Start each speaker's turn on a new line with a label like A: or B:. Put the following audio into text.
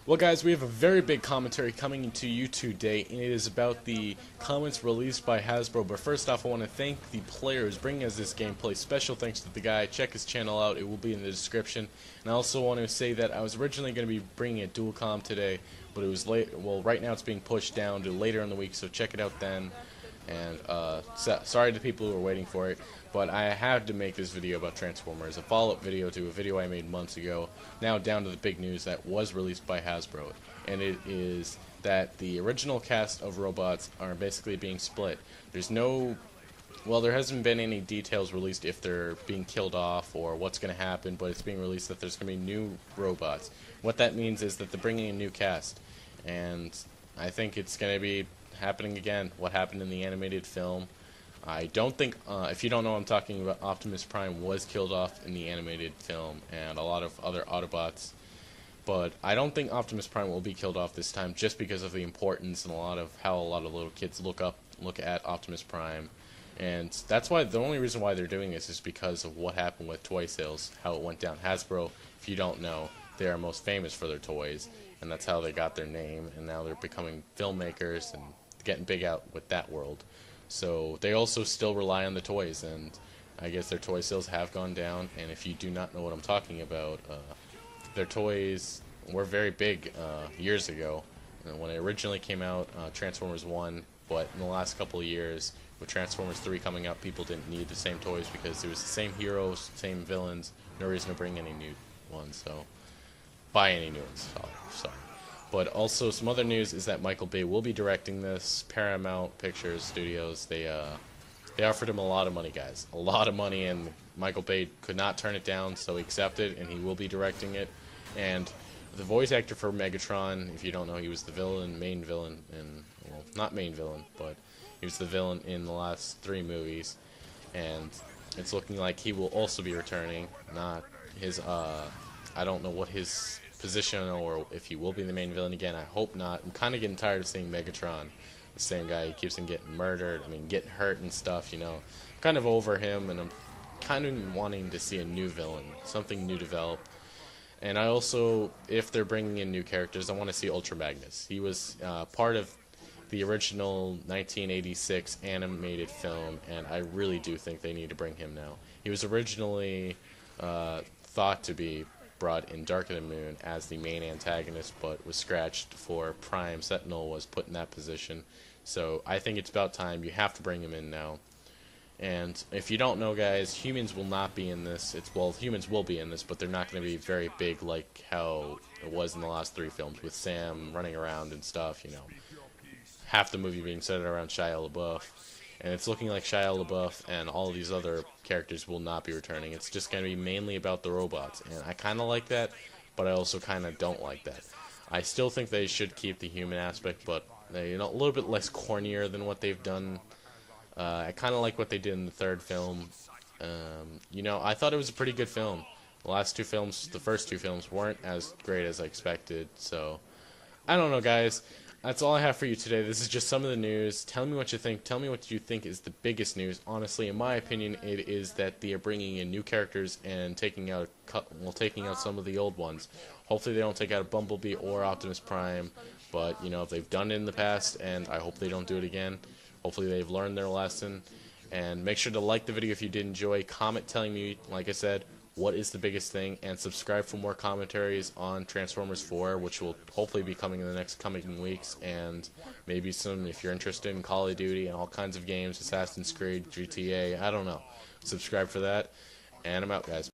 A: Well, guys, we have a very big commentary coming into you today, and it is about the comments released by Hasbro. But first off, I want to thank the players bringing us this gameplay. Special thanks to the guy. Check his channel out. It will be in the description. And I also want to say that I was originally going to be bringing a dual com today, but it was late. Well, right now it's being pushed down to later in the week, so check it out then. And sorry to people who were waiting for it, but I had to make this video about Transformers, a follow-up video to a video I made months ago. Now down to the big news that was released by Hasbro, and it is that the original cast of robots are basically being split. There's no, well, there hasn't been any details released if they're being killed off or what's going to happen, but it's being released that there's going to be new robots. What that means is that they're bringing a new cast, and I think it's going to be happening again. What happened in the animated film. I don't think, if you don't know what I'm talking about, Optimus Prime was killed off in the animated film, and a lot of other Autobots. But I don't think Optimus Prime will be killed off this time, just because of the importance and how a lot of little kids look at Optimus Prime. And that's why the only reason why they're doing this is because of what happened with toy sales, how it went down. Hasbro, if you don't know, they are most famous for their toys, and that's how they got their name, and now they're becoming filmmakers and getting big out with that world. So they also still rely on the toys, and I guess their toy sales have gone down. And if you do not know what I'm talking about, their toys were very big years ago. And when it originally came out, Transformers 1, but in the last couple of years, with Transformers 3 coming out, people didn't need the same toys because it was the same heroes, same villains, no reason to bring any new ones, so buy any new ones. Oh, sorry. But also some other news is that Michael Bay will be directing this. Paramount Pictures Studios, they offered him a lot of money, guys. A lot of money, and Michael Bay could not turn it down, so he accepted, and he will be directing it. And the voice actor for Megatron, if you don't know, he was the main villain, well, not main villain, but he was the villain in the last 3 movies. And it's looking like he will also be returning, not his, I don't know what his position or if he will be the main villain again. I hope not. I'm kind of getting tired of seeing Megatron, the same guy who keeps on getting murdered, getting hurt and stuff, I'm kind of over him, and I'm kind of wanting to see a new villain, something new develop. And I also, if they're bringing in new characters, I want to see Ultra Magnus. He was part of the original 1986 animated film, and I really do think they need to bring him now. He was originally thought to be brought in Dark of the Moon as the main antagonist, but was scratched for Prime. Sentinel was put in that position. So I think it's about time. You have to bring him in now. And if you don't know, guys, humans will not be in this. Well, humans will be in this, but they're not going to be very big like how it was in the last 3 films with Sam running around and stuff, half the movie being centered around Shia LaBeouf. And it's looking like Shia LaBeouf and all these other characters will not be returning. It's just going to be mainly about the robots. And I kind of like that, but I also kind of don't like that. I still think they should keep the human aspect, but a little bit less cornier than what they've done. I kind of like what they did in the 3rd film. I thought it was a pretty good film. The first two films weren't as great as I expected. So, I don't know, guys. That's all I have for you today. This is just some of the news. Tell me what you think. Tell me what you think is the biggest news. Honestly, in my opinion, it is that they are bringing in new characters and taking out some of the old ones. Hopefully they don't take out Bumblebee or Optimus Prime, but, they've done it in the past, and I hope they don't do it again. Hopefully they've learned their lesson. And make sure to like the video if you did enjoy. Comment telling me, like I said, what is the biggest thing, and subscribe for more commentaries on Transformers 4, which will hopefully be coming in the next coming weeks, and maybe some, if you're interested in Call of Duty and all kinds of games, Assassin's Creed, GTA, I don't know. Subscribe for that, and I'm out, guys.